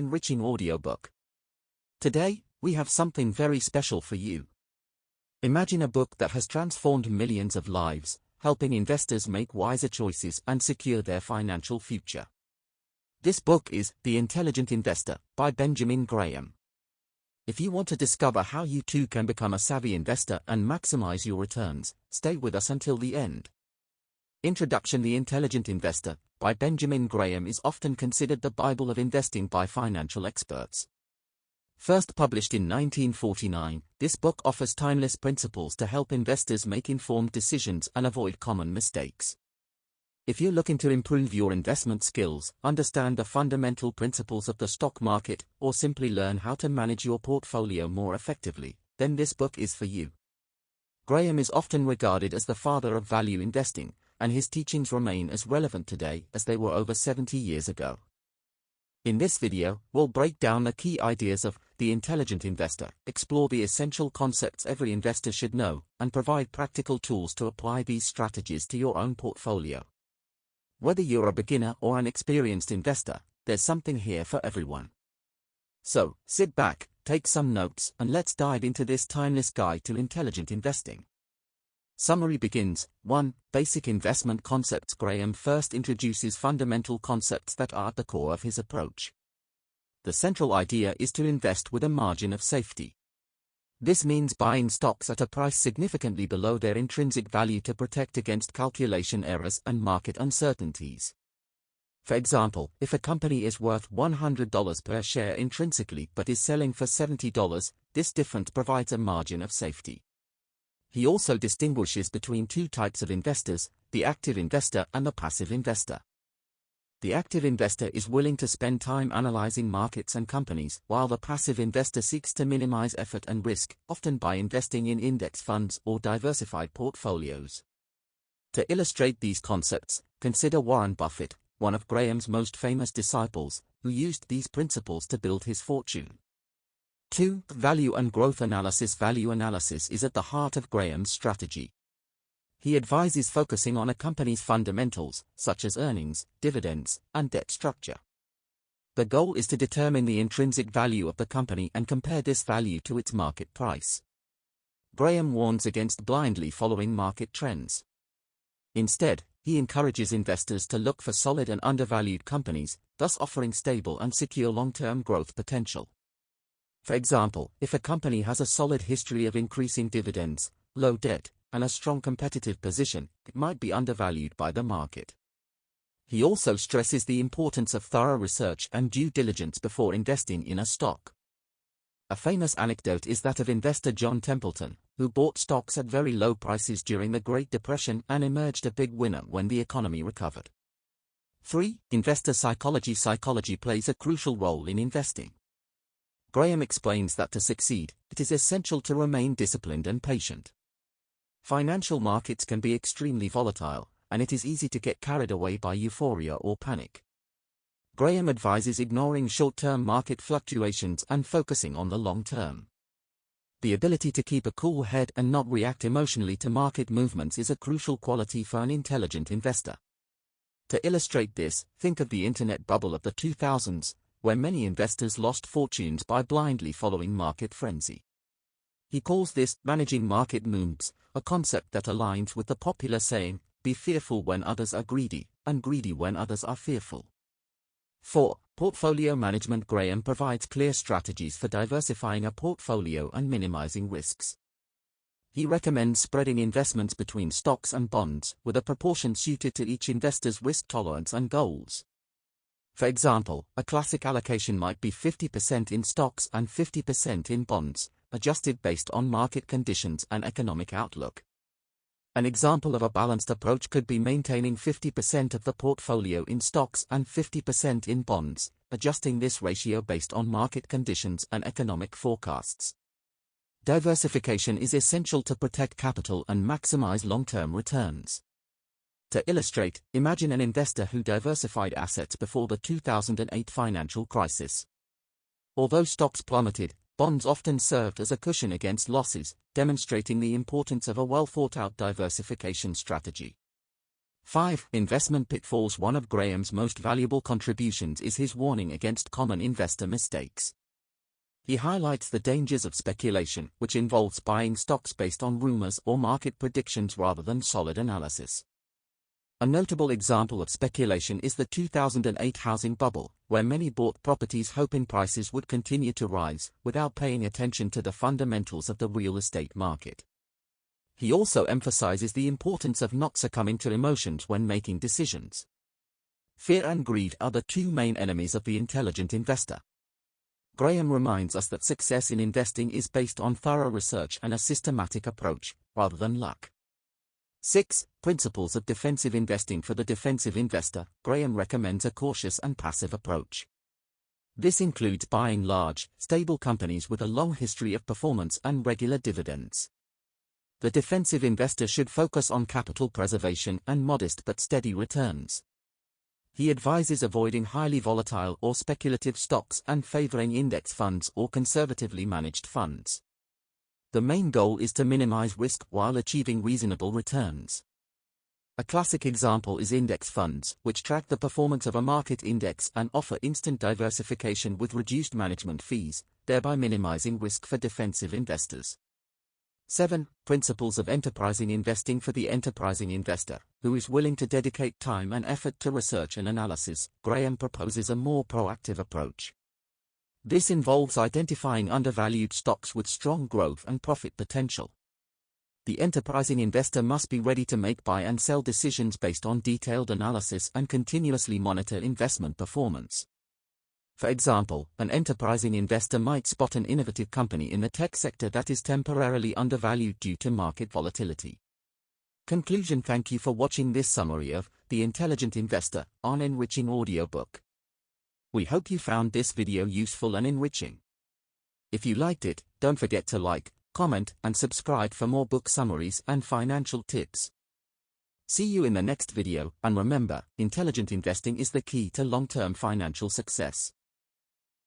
Enriching audiobook. Today, we have something very special for you. Imagine a book that has transformed millions of lives, helping investors make wiser choices and secure their financial future. This book is The Intelligent Investor by Benjamin Graham. If you want to discover how you too can become a savvy investor and maximize your returns, stay with us until the end. Introduction: The Intelligent Investor by Benjamin Graham is often considered the Bible of investing by financial experts. First published in 1949, this book offers timeless principles to help investors make informed decisions and avoid common mistakes. If you're looking to improve your investment skills, understand the fundamental principles of the stock market, or simply learn how to manage your portfolio more effectively, then this book is for you. Graham is often regarded as the father of value investing, and his teachings remain as relevant today as they were over 70 years ago. In this video, we'll break down the key ideas of The Intelligent Investor, explore the essential concepts every investor should know, and provide practical tools to apply these strategies to your own portfolio. Whether you're a beginner or an experienced investor, there's something here for everyone. So, sit back, take some notes, and let's dive into this timeless guide to intelligent investing. Summary begins. 1. Basic investment concepts. Graham first introduces fundamental concepts that are at the core of his approach. The central idea is to invest with a margin of safety. This means buying stocks at a price significantly below their intrinsic value to protect against calculation errors and market uncertainties. For example, if a company is worth $100 per share intrinsically but is selling for $70, this difference provides a margin of safety. He also distinguishes between two types of investors, the active investor and the passive investor. The active investor is willing to spend time analyzing markets and companies, while the passive investor seeks to minimize effort and risk, often by investing in index funds or diversified portfolios. To illustrate these concepts, consider Warren Buffett, one of Graham's most famous disciples, who used these principles to build his fortune. 2. Value and growth analysis. Value analysis is at the heart of Graham's strategy. He advises focusing on a company's fundamentals, such as earnings, dividends, and debt structure. The goal is to determine the intrinsic value of the company and compare this value to its market price. Graham warns against blindly following market trends. Instead, he encourages investors to look for solid and undervalued companies, thus offering stable and secure long-term growth potential. For example, if a company has a solid history of increasing dividends, low debt, and a strong competitive position, it might be undervalued by the market. He also stresses the importance of thorough research and due diligence before investing in a stock. A famous anecdote is that of investor John Templeton, who bought stocks at very low prices during the Great Depression and emerged a big winner when the economy recovered. 3. Investor psychology. Psychology plays a crucial role in investing. Graham explains that to succeed, it is essential to remain disciplined and patient. Financial markets can be extremely volatile, and it is easy to get carried away by euphoria or panic. Graham advises ignoring short-term market fluctuations and focusing on the long term. The ability to keep a cool head and not react emotionally to market movements is a crucial quality for an intelligent investor. To illustrate this, think of the internet bubble of the 2000s, where many investors lost fortunes by blindly following market frenzy. He calls this managing market moves, a concept that aligns with the popular saying, be fearful when others are greedy, and greedy when others are fearful. 4. Portfolio management. Graham provides clear strategies for diversifying a portfolio and minimizing risks. He recommends spreading investments between stocks and bonds, with a proportion suited to each investor's risk tolerance and goals. For example, a classic allocation might be 50% in stocks and 50% in bonds, adjusted based on market conditions and economic outlook. An example of a balanced approach could be maintaining 50% of the portfolio in stocks and 50% in bonds, adjusting this ratio based on market conditions and economic forecasts. Diversification is essential to protect capital and maximize long-term returns. To illustrate, imagine an investor who diversified assets before the 2008 financial crisis. Although stocks plummeted, bonds often served as a cushion against losses, demonstrating the importance of a well-thought-out diversification strategy. 5. Investment pitfalls. One of Graham's most valuable contributions is his warning against common investor mistakes. He highlights the dangers of speculation, which involves buying stocks based on rumors or market predictions rather than solid analysis. A notable example of speculation is the 2008 housing bubble, where many bought properties hoping prices would continue to rise, without paying attention to the fundamentals of the real estate market. He also emphasizes the importance of not succumbing to emotions when making decisions. Fear and greed are the two main enemies of the intelligent investor. Graham reminds us that success in investing is based on thorough research and a systematic approach, rather than luck. 6. Principles of defensive investing. For the defensive investor, Graham recommends a cautious and passive approach. This includes buying large, stable companies with a long history of performance and regular dividends. The defensive investor should focus on capital preservation and modest but steady returns. He advises avoiding highly volatile or speculative stocks and favoring index funds or conservatively managed funds. The main goal is to minimize risk while achieving reasonable returns. A classic example is index funds, which track the performance of a market index and offer instant diversification with reduced management fees, thereby minimizing risk for defensive investors. 7. Principles of enterprising investing. For the enterprising investor, who is willing to dedicate time and effort to research and analysis, Graham proposes a more proactive approach. This involves identifying undervalued stocks with strong growth and profit potential. The enterprising investor must be ready to make buy and sell decisions based on detailed analysis and continuously monitor investment performance. For example, an enterprising investor might spot an innovative company in the tech sector that is temporarily undervalued due to market volatility. Conclusion. Thank you for watching this summary of The Intelligent Investor on Enriching audiobook. We hope you found this video useful and enriching. If you liked it, don't forget to like, comment, and subscribe for more book summaries and financial tips. See you in the next video, and remember, intelligent investing is the key to long-term financial success.